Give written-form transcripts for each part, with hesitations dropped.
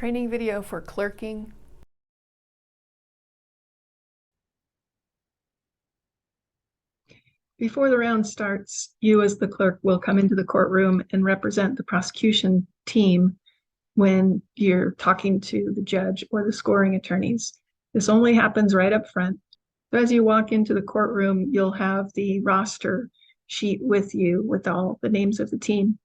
Training video for clerking. Before the round starts, you as the clerk will come into the courtroom and represent the prosecution team when you're talking to the judge or the scoring attorneys. This only happens right up front. So as you walk into the courtroom, you'll have the roster sheet with you with all the names of the team.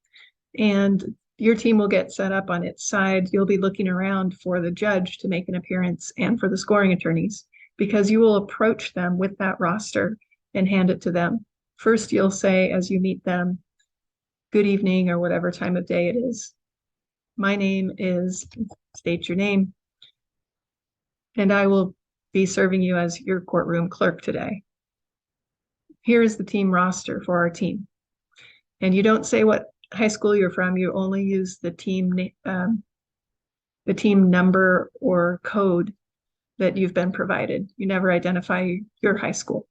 And your team will get set up on its side. You'll be looking around for the judge to make an appearance and for the scoring attorneys, because you will approach them with that roster and hand it to them. First, you'll say, as you meet them, good evening, or whatever time of day it is. My name is, state your name, and I will be serving you as your courtroom clerk today. Here is the team roster for our team. And you don't say what high school you're from, you only use the team number or code that you've been provided. You never identify your high school.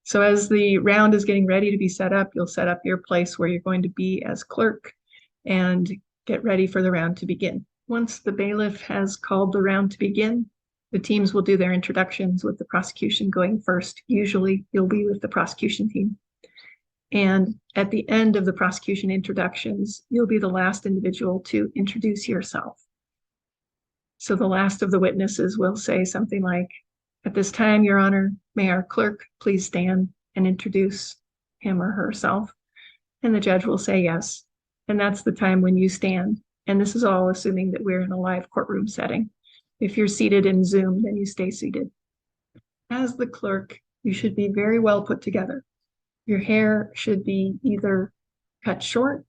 So as the round is getting ready to be set up, you'll set up your place where you're going to be as clerk and get ready for the round to begin. Once the bailiff has called the round to begin, the teams will do their introductions with the prosecution going first. Usually you'll be with the prosecution team. And at the end of the prosecution introductions, you'll be the last individual to introduce yourself. So the last of the witnesses will say something like, "At this time, Your Honor, may our clerk please stand and introduce him or herself?" And the judge will say yes. And that's the time when you stand. And this is all assuming that we're in a live courtroom setting. If you're seated in Zoom, then you stay seated. As the clerk, you should be very well put together. Your hair should be either cut short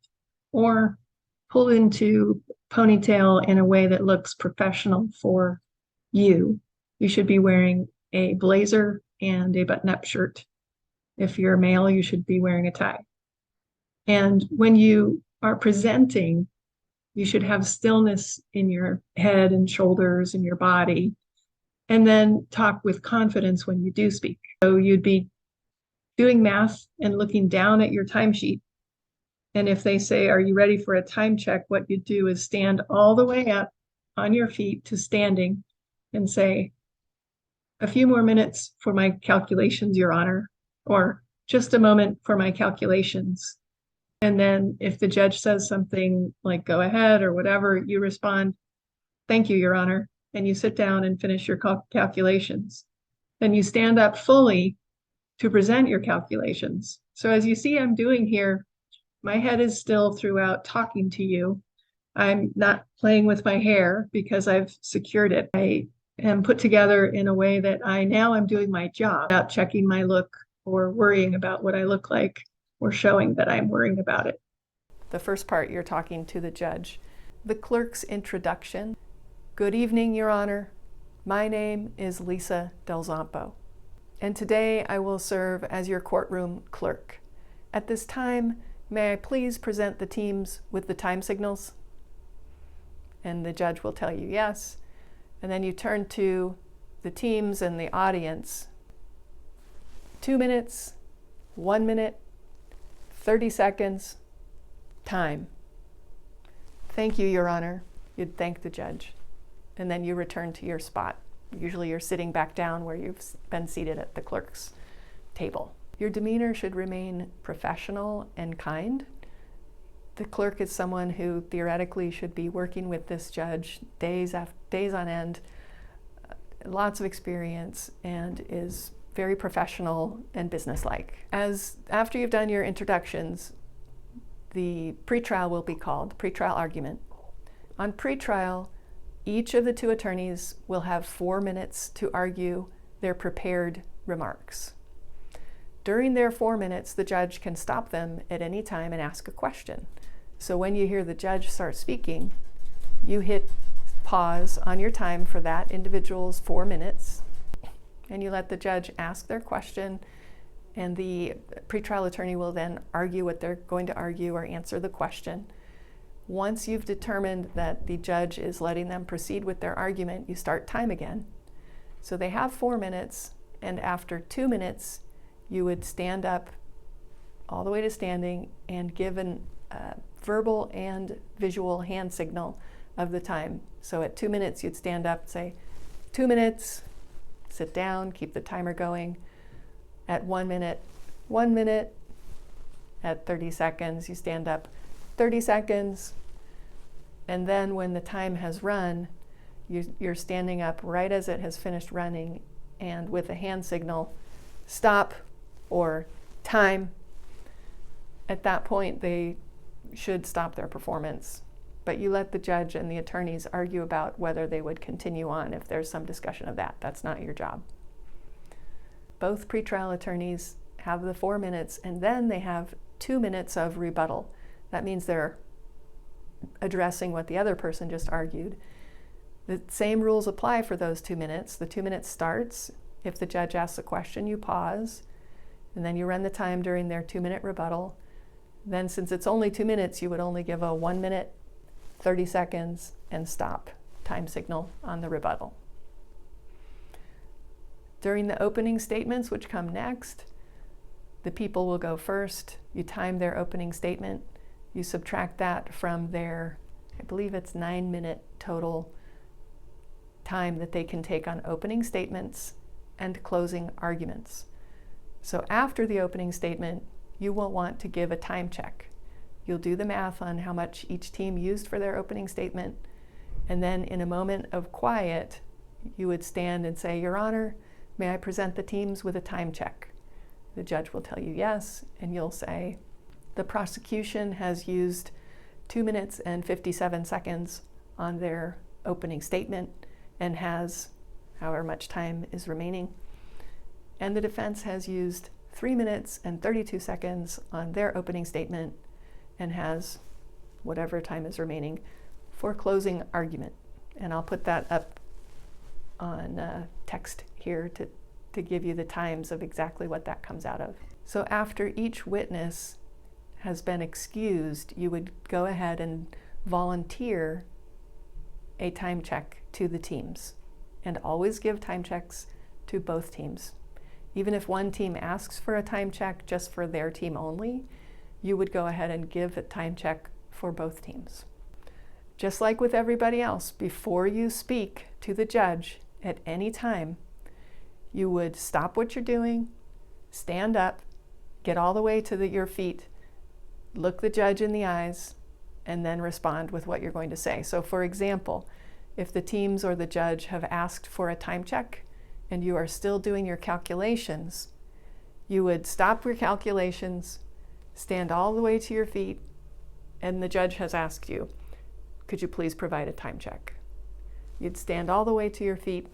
or pulled into ponytail in a way that looks professional for you. You should be wearing a blazer and a button-up shirt. If you're a male, you should be wearing a tie. And when you are presenting, you should have stillness in your head and shoulders and your body, and then talk with confidence when you do speak. So you'd be doing math and looking down at your timesheet. And if they say, "Are you ready for a time check?" what you do is stand all the way up on your feet to standing and say, "A few more minutes for my calculations, Your Honor," or "Just a moment for my calculations." And then if the judge says something like "Go ahead" or whatever, you respond, "Thank you, Your Honor," and you sit down and finish your calculations. Then you stand up fully to present your calculations. So as you see I'm doing here, my head is still throughout talking to you. I'm not playing with my hair because I've secured it. I am put together in a way that I'm doing my job without checking my look or worrying about what I look like or showing that I'm worrying about it. The first part, you're talking to the judge. The clerk's introduction. Good evening, Your Honor. My name is Lisa Delzompo, and today I will serve as your courtroom clerk. At this time, may I please present the teams with the time signals? And the judge will tell you yes. And then you turn to the teams and the audience. 2 minutes, 1 minute, 30 seconds, time. Thank you, Your Honor. You'd thank the judge. And then you return to your spot. Usually you're sitting back down where you've been seated at the clerk's table. Your demeanor should remain professional and kind. The clerk is someone who theoretically should be working with this judge days on end, lots of experience, and is very professional and businesslike. After you've done your introductions, the pretrial will be called, pretrial argument. On pretrial, each of the two attorneys will have 4 minutes to argue their prepared remarks. During their 4 minutes, the judge can stop them at any time and ask a question. So when you hear the judge start speaking, you hit pause on your time for that individual's 4 minutes, and you let the judge ask their question, and the pretrial attorney will then argue what they're going to argue or answer the question. Once you've determined that the judge is letting them proceed with their argument, you start time again. So they have 4 minutes, and after 2 minutes, you would stand up all the way to standing and give an verbal and visual hand signal of the time. So at 2 minutes, you'd stand up, say 2 minutes, sit down, keep the timer going. At 1 minute, 1 minute. At 30 seconds, you stand up 30 seconds. And then when the time has run, you're standing up right as it has finished running, and with a hand signal, stop or time. At that point, they should stop their performance. But you let the judge and the attorneys argue about whether they would continue on if there's some discussion of that. That's not your job. Both pretrial attorneys have the 4 minutes, and then they have 2 minutes of rebuttal. That means they're addressing what the other person just argued. The same rules apply for those 2 minutes. The 2 minutes starts. If the judge asks a question, you pause, and then you run the time during their 2-minute rebuttal. Then, since it's only 2 minutes, you would only give a 1 minute, 30 seconds, and stop time signal on the rebuttal. During the opening statements, which come next, the people will go first. You time their opening statement. You subtract that from their, I believe it's 9-minute total time that they can take on opening statements and closing arguments. So after the opening statement, you will want to give a time check. You'll do the math on how much each team used for their opening statement, and then in a moment of quiet, you would stand and say, "Your Honor, may I present the teams with a time check?" The judge will tell you yes, and you'll say, "The prosecution has used 2 minutes and 57 seconds on their opening statement and has however much time is remaining. And the defense has used 3 minutes and 32 seconds on their opening statement and has whatever time is remaining for closing argument." And I'll put that up on text here to give you the times of exactly what that comes out of. So after each witness has been excused, you would go ahead and volunteer a time check to the teams, and always give time checks to both teams. Even if one team asks for a time check just for their team only, you would go ahead and give a time check for both teams. Just like with everybody else, before you speak to the judge at any time, you would stop what you're doing, stand up, get all the way to your feet, look the judge in the eyes, and then respond with what you're going to say. So for example, if the teams or the judge have asked for a time check and you are still doing your calculations, you would stop your calculations, stand all the way to your feet, and the judge has asked you, "Could you please provide a time check?" You'd stand all the way to your feet.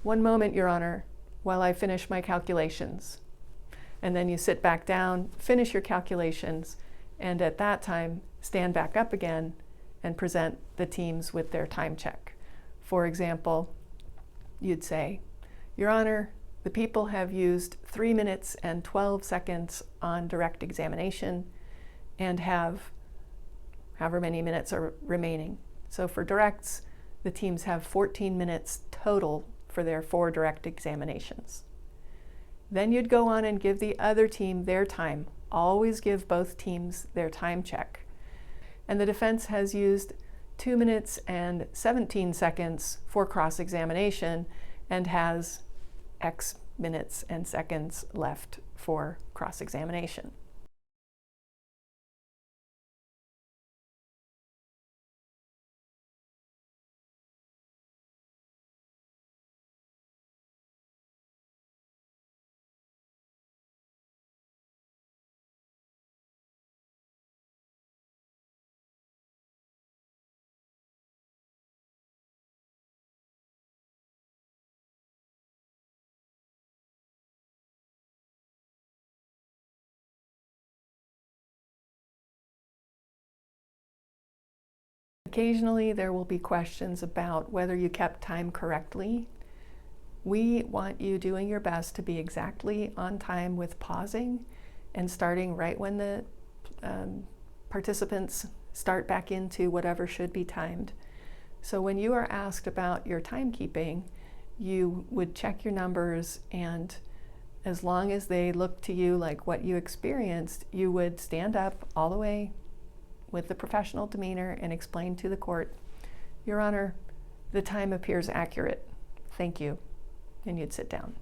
"One moment, Your Honor, while I finish my calculations." And then you sit back down, finish your calculations, and at that time, stand back up again and present the teams with their time check. For example, you'd say, "Your Honor, the people have used 3 minutes and 12 seconds on direct examination and have however many minutes are remaining." So for directs, the teams have 14 minutes total for their 4 direct examinations. Then you'd go on and give the other team their time. Always give both teams their time check. And the defense has used 2 minutes and 17 seconds for cross-examination and has X minutes and seconds left for cross-examination. Occasionally, there will be questions about whether you kept time correctly. We want you doing your best to be exactly on time with pausing and starting right when the participants start back into whatever should be timed. So when you are asked about your timekeeping, you would check your numbers, and as long as they look to you like what you experienced, you would stand up all the way with a professional demeanor and explain to the court, Your Honor, the time appears accurate. Thank you. And you'd sit down.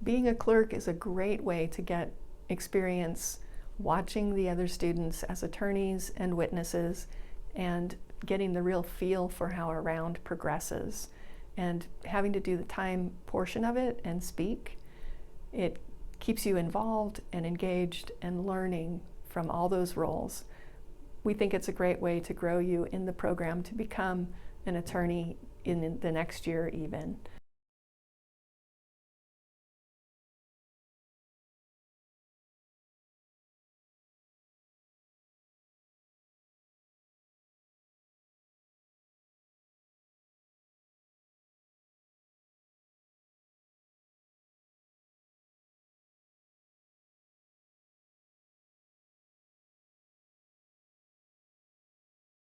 Being a clerk is a great way to get experience watching the other students as attorneys and witnesses and getting the real feel for how a round progresses. And having to do the time portion of it and speak, it keeps you involved and engaged and learning from all those roles. We think it's a great way to grow you in the program to become an attorney in the next year even.